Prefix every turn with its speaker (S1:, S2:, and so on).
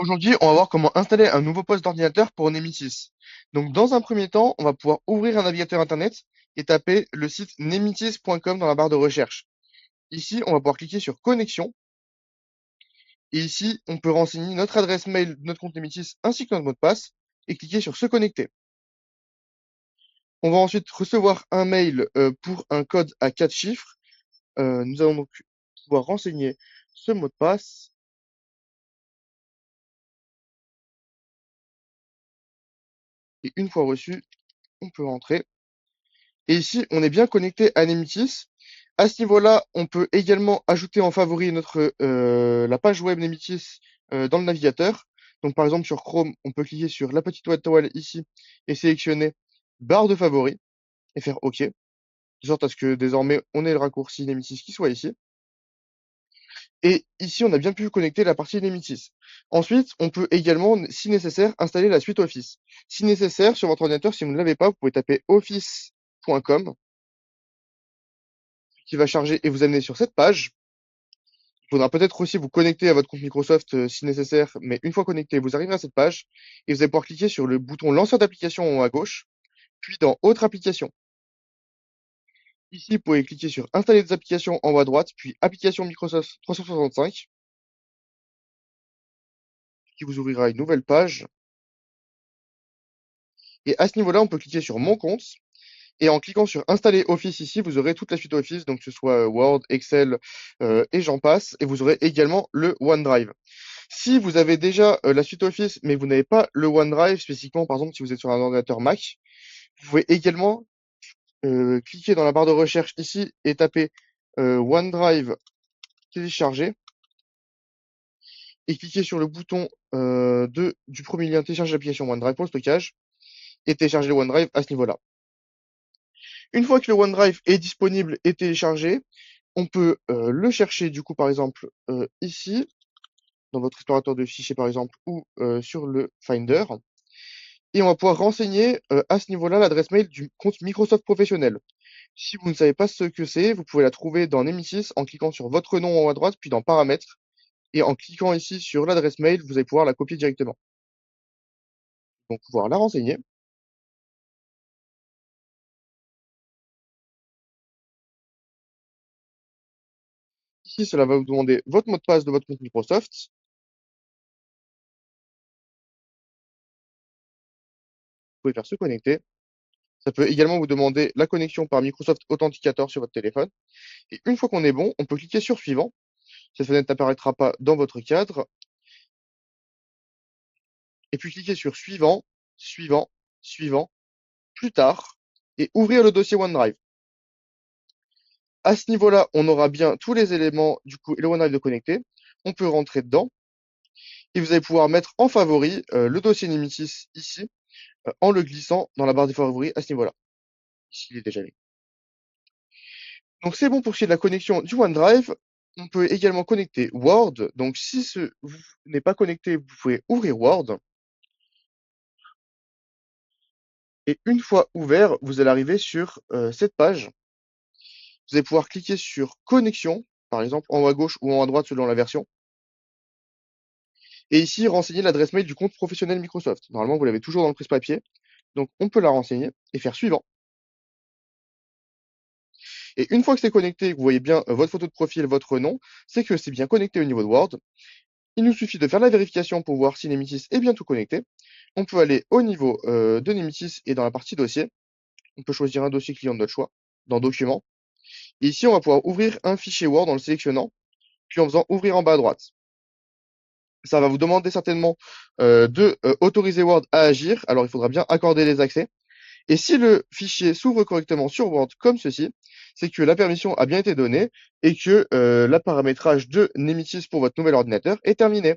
S1: Aujourd'hui, on va voir comment installer un nouveau poste d'ordinateur pour Nemesis. Donc, dans un premier temps, on va pouvoir ouvrir un navigateur internet et taper le site nemesis.com dans la barre de recherche. Ici, on va pouvoir cliquer sur connexion et ici, on peut renseigner notre adresse mail de notre compte Nemesis ainsi que notre mot de passe et cliquer sur se connecter. On va ensuite recevoir un mail pour un code à 4 chiffres. Nous allons donc pouvoir renseigner ce mot de passe et une fois reçu, on peut rentrer. Et ici, on est bien connecté à Nemesis. À ce niveau-là, on peut également ajouter en favori la page web Nemesis dans le navigateur. Donc, par exemple, sur Chrome, on peut cliquer sur la petite étoile ici et sélectionner barre de favoris et faire OK, de sorte à ce que désormais, on ait le raccourci Nemesis qui soit ici. Et ici, on a bien pu connecter la partie Nemesis. Ensuite, on peut également, si nécessaire, installer la suite Office. Si nécessaire, sur votre ordinateur, si vous ne l'avez pas, vous pouvez taper office.com qui va charger et vous amener sur cette page. Il faudra peut-être aussi vous connecter à votre compte Microsoft si nécessaire, mais une fois connecté, vous arriverez à cette page et vous allez pouvoir cliquer sur le bouton lanceur d'application en haut à gauche, puis dans autre application. Ici, vous pouvez cliquer sur installer des applications en haut à droite, puis application Microsoft 365, qui vous ouvrira une nouvelle page. Et à ce niveau-là, on peut cliquer sur mon compte. Et en cliquant sur installer Office ici, vous aurez toute la suite Office, donc que ce soit Word, Excel et j'en passe. Et vous aurez également le OneDrive. Si vous avez déjà la suite Office, mais vous n'avez pas le OneDrive, spécifiquement par exemple si vous êtes sur un ordinateur Mac, vous pouvez également cliquer dans la barre de recherche ici et taper OneDrive télécharger et cliquer sur le bouton du premier lien télécharger l'application OneDrive pour le stockage et télécharger le OneDrive à ce niveau-là. Une fois que le OneDrive est disponible et téléchargé, on peut le chercher du coup par exemple ici, dans votre explorateur de fichiers par exemple, ou sur le Finder. Et on va pouvoir renseigner à ce niveau-là l'adresse mail du compte Microsoft professionnel. Si vous ne savez pas ce que c'est, vous pouvez la trouver dans Nemesis en cliquant sur votre nom en haut à droite, puis dans Paramètres. Et en cliquant ici sur l'adresse mail, vous allez pouvoir la copier directement. Donc pouvoir la renseigner. Ici, cela va vous demander votre mot de passe de votre compte Microsoft. Vous pouvez faire se connecter. Ça peut également vous demander la connexion par Microsoft Authenticator sur votre téléphone. Et une fois qu'on est bon, on peut cliquer sur Suivant. Cette fenêtre n'apparaîtra pas dans votre cadre. Et puis cliquer sur Suivant, Suivant, Suivant, plus tard, et ouvrir le dossier OneDrive. À ce niveau-là, on aura bien tous les éléments du coup et le OneDrive de connecté. On peut rentrer dedans et vous allez pouvoir mettre en favori le dossier Nemesis ici en le glissant dans la barre des favoris à ce niveau-là. Ici, il est déjà mis. Donc c'est bon pour ce qui est de la connexion du OneDrive. On peut également connecter Word. Donc si vous n'est pas connecté, vous pouvez ouvrir Word. Et une fois ouvert, vous allez arriver sur cette page. Vous allez pouvoir cliquer sur connexion, par exemple en haut à gauche ou en haut à droite selon la version. Et ici, renseigner l'adresse mail du compte professionnel Microsoft. Normalement, vous l'avez toujours dans le presse-papier. Donc, on peut la renseigner et faire suivant. Et une fois que c'est connecté, que vous voyez bien votre photo de profil, votre nom, c'est que c'est bien connecté au niveau de Word. Il nous suffit de faire la vérification pour voir si Nemesis est bien tout connecté. On peut aller au niveau de Nemesis et dans la partie dossier. On peut choisir un dossier client de notre choix dans Documents. Et ici, on va pouvoir ouvrir un fichier Word en le sélectionnant, puis en faisant ouvrir en bas à droite. Ça va vous demander certainement de autoriser Word à agir. Alors, il faudra bien accorder les accès. Et si le fichier s'ouvre correctement sur Word comme ceci, c'est que la permission a bien été donnée et que la paramétrage de Nemesis pour votre nouvel ordinateur est terminé.